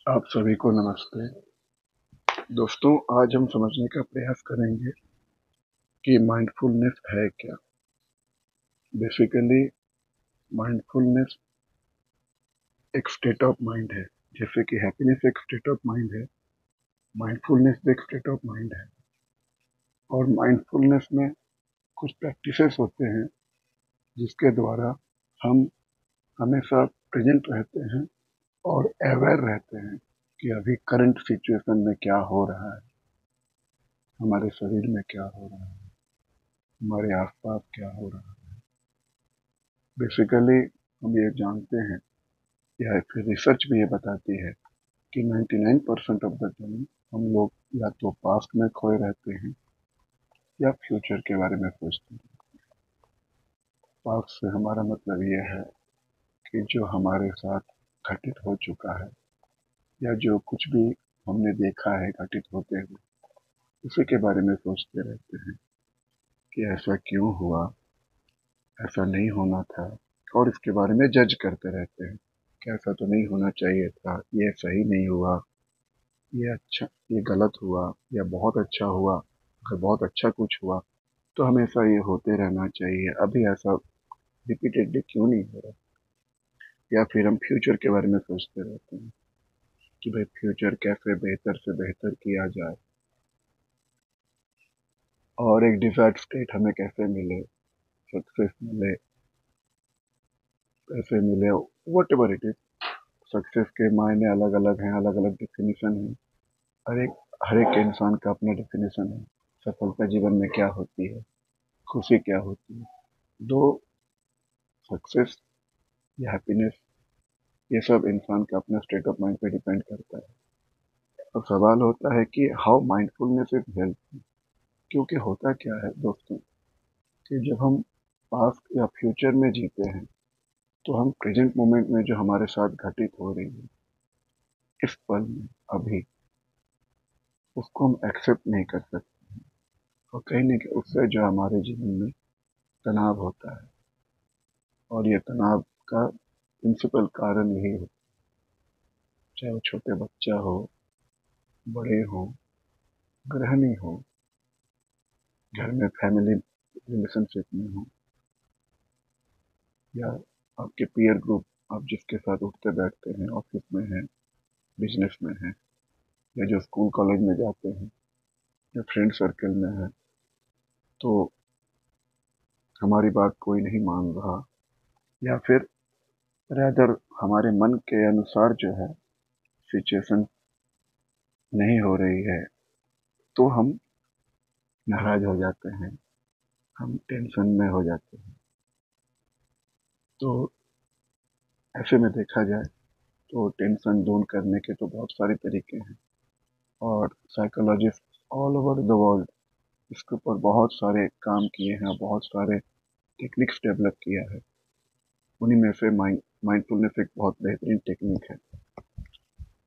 आप सभी को नमस्ते। दोस्तों, आज हम समझने का प्रयास करेंगे कि माइंडफुलनेस है क्या। बेसिकली माइंडफुलनेस एक स्टेट ऑफ माइंड है। जैसे कि हैप्पीनेस एक स्टेट ऑफ माइंड है, माइंडफुलनेस भी एक स्टेट ऑफ माइंड है। और माइंडफुलनेस में कुछ प्रैक्टिसेस होते हैं जिसके द्वारा हम हमेशा प्रेजेंट रहते हैं और अवेयर रहते हैं कि अभी करंट सिचुएशन में क्या हो रहा है, हमारे शरीर में क्या हो रहा है, हमारे आसपास क्या हो रहा है। बेसिकली हम ये जानते हैं, या फिर रिसर्च भी ये बताती है कि 99% ऑफ द टाइम हम लोग या तो पास्ट में खोए रहते हैं या फ्यूचर के बारे में सोचते हैं। पास्ट से हमारा मतलब ये है कि जो हमारे साथ घटित हो चुका है या जो कुछ भी हमने देखा है घटित होते हुए, उसी के बारे में सोचते रहते हैं कि ऐसा क्यों हुआ, ऐसा नहीं होना था। और इसके बारे में जज करते रहते हैं कि ऐसा तो नहीं होना चाहिए था, ये सही नहीं हुआ, ये अच्छा, ये गलत हुआ, या बहुत अच्छा हुआ। अगर बहुत अच्छा कुछ हुआ तो हमेशा ये होते रहना चाहिए, अभी ऐसा रिपीटेडली क्यों नहीं हो रहा। या फिर हम फ्यूचर के बारे में सोचते रहते हैं कि भाई फ्यूचर कैसे बेहतर से बेहतर किया जाए और एक डिजायर्ड स्टेट हमें कैसे मिले, सक्सेस मिले, कैसे मिले, what ever it is. Success के मायने अलग अलग हैं, अलग अलग डिफिनीशन है। हर एक इंसान का अपना डिफिनेशन है। सफलता जीवन में क्या होती है, खुशी क्या होती है। दो सक्सेस या हैप्पीनेस, ये सब इंसान का अपना स्टेट ऑफ माइंड पे डिपेंड करता है। अब सवाल होता है कि हाउ माइंडफुलनेस इज हेल्प। क्योंकि होता क्या है दोस्तों, कि जब हम पास्ट या फ्यूचर में जीते हैं तो हम प्रेजेंट मोमेंट में जो हमारे साथ घटित हो रही है इस पल में, अभी, उसको हम एक्सेप्ट नहीं कर सकते। और कहीं ना कहीं उससे जो हमारे जीवन में तनाव होता है, और ये तनाव का प्रिंसिपल कारण यही है, चाहे वो छोटे बच्चा हो, बड़े हो, गृहिणी हो, घर में फैमिली रिलेशनशिप में हो, या आपके पीयर ग्रुप, आप जिसके साथ उठते बैठते हैं, ऑफिस में है, बिजनेस में है, या जो स्कूल कॉलेज में जाते हैं, या फ्रेंड सर्कल में है, तो हमारी बात कोई नहीं मान रहा, या फिर रैदर हमारे मन के अनुसार जो है सिचुएशन नहीं हो रही है, तो हम नाराज हो जाते हैं, हम टेंशन में हो जाते हैं। तो ऐसे में देखा जाए तो टेंशन दूर करने के तो बहुत सारे तरीके हैं, और psychologist all over the world इसके ऊपर बहुत सारे काम किए हैं, बहुत सारे टेक्निक्स डेवलप किया है। उन्हीं में से माइंडफुलनेस एक बहुत बेहतरीन टेक्निक है।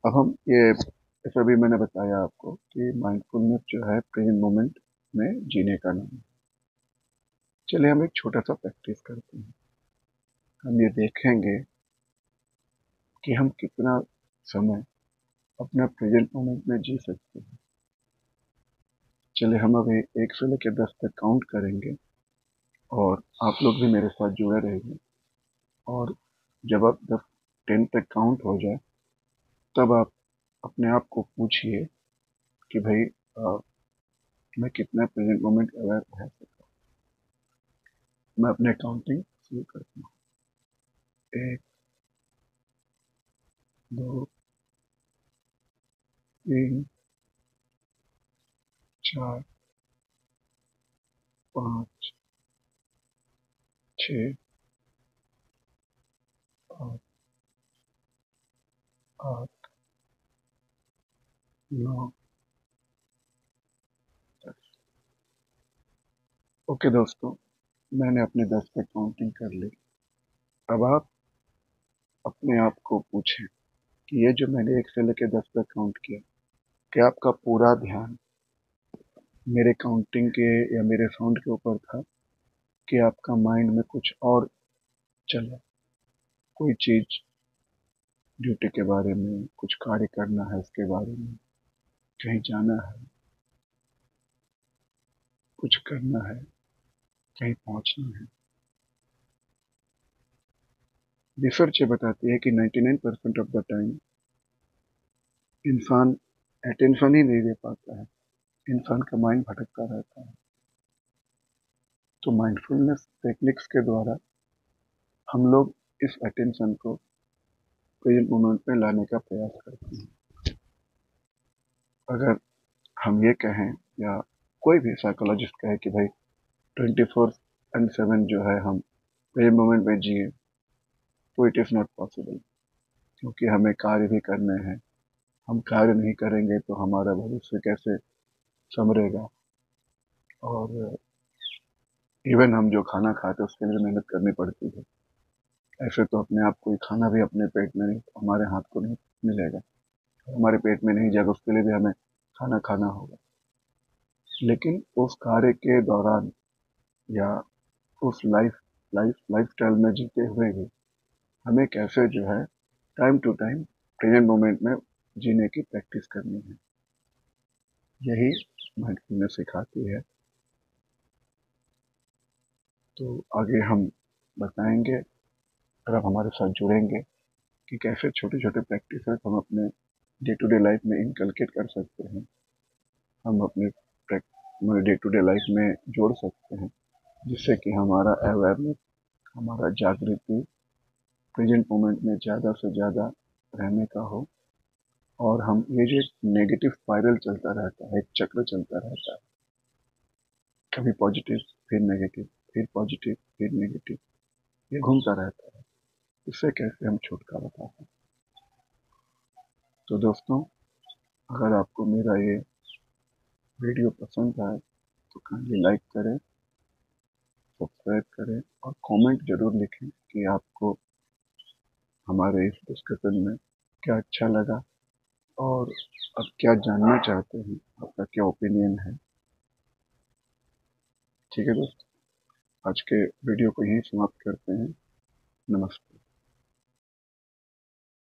अब हम ये, जैसा भी मैंने बताया आपको कि माइंडफुलनेस जो है प्रेजेंट मोमेंट में जीने का नाम है। चलिए हम एक छोटा सा प्रैक्टिस करते हैं। हम ये देखेंगे कि हम कितना समय अपना प्रेजेंट मोमेंट में जी सकते हैं। चलिए हम अभी 1 से लेकर 10 तक काउंट करेंगे, और आप लोग भी मेरे साथ जुड़े रहेंगे। और जब आप 10 तक काउंट हो जाए, तब आप अपने आप को पूछिए कि भाई मैं कितना प्रेजेंट मोमेंट अवेयर रह सकता हूँ। मैं अपने काउंटिंग शुरू करता हूँ। 1, 2, 3, 4, 5, 6, 7, 8, 9, 10। ओके दोस्तों, मैंने अपने 10 तक काउंटिंग कर ली। अब आप अपने आप को पूछें कि ये जो मैंने 1 से लेकर 10 तक काउंट किया, क्या आपका पूरा ध्यान मेरे काउंटिंग के या मेरे साउंड के ऊपर था, कि आपका माइंड में कुछ और चला, कोई चीज ड्यूटी के बारे में, कुछ कार्य करना है उसके बारे में, कहीं जाना है, कुछ करना है, कहीं पहुंचना है। रिसर्च ये बताती है कि 99% ऑफ द टाइम इंसान अटेंशन ही नहीं दे पाता है, इंसान का माइंड भटकता रहता है। तो माइंडफुलनेस टेक्निक्स के द्वारा हम लोग इस अटेंशन को प्रेजेंट मोमेंट में लाने का प्रयास करते हैं। अगर हम ये कहें या कोई भी साइकोलॉजिस्ट कहे कि भाई 24/7 जो है हम प्रेजेंट मोमेंट में जिए, तो इट इज़ नॉट पॉसिबल, क्योंकि हमें कार्य भी करने हैं। हम कार्य नहीं करेंगे तो हमारा भविष्य कैसे संवरेगा। और इवन हम जो खाना खाते हैं उसके लिए मेहनत करनी पड़ती है। ऐसे तो अपने आप कोई खाना भी अपने पेट में नहीं, हमारे हाथ को नहीं मिलेगा, हमारे पेट में नहीं जाएगा, उसके लिए भी हमें खाना खाना होगा। लेकिन उस कार्य के दौरान या उस लाइफ स्टाइल में जीते हुए भी हमें कैसे जो है time to time present moment में जीने की प्रैक्टिस करनी है, यही माइंडफुलनेस सिखाती है। तो आगे हम बताएंगे, अगर आप हमारे साथ जुड़ेंगे, कि कैसे छोटे छोटे प्रैक्टिस हम अपने डे टू डे लाइफ में इनकलकेट कर सकते हैं, हम अपने डे टू डे लाइफ में जोड़ सकते हैं, जिससे कि हमारा अवेयरनेस, हमारा जागृति प्रेजेंट मोमेंट में ज़्यादा से ज़्यादा रहने का हो। और हम ये जो एक नेगेटिव स्पाइरल चलता रहता है, एक चक्र चलता रहता है, कभी पॉजिटिव फिर नेगेटिव, फिर पॉजिटिव फिर नेगेटिव, ये घूमता रहता है, इससे कैसे हम छुटकारा पा सकते हैं। तो दोस्तों, अगर आपको मेरा ये वीडियो पसंद आए तो काइंडली लाइक करें, सब्सक्राइब करें और कमेंट जरूर लिखें कि आपको हमारे इस डिस्कशन में क्या अच्छा लगा और आप क्या जानना चाहते हैं, आपका क्या ओपिनियन है। ठीक है दोस्तों, आज के वीडियो को यहीं समाप्त करते हैं। नमस्ते।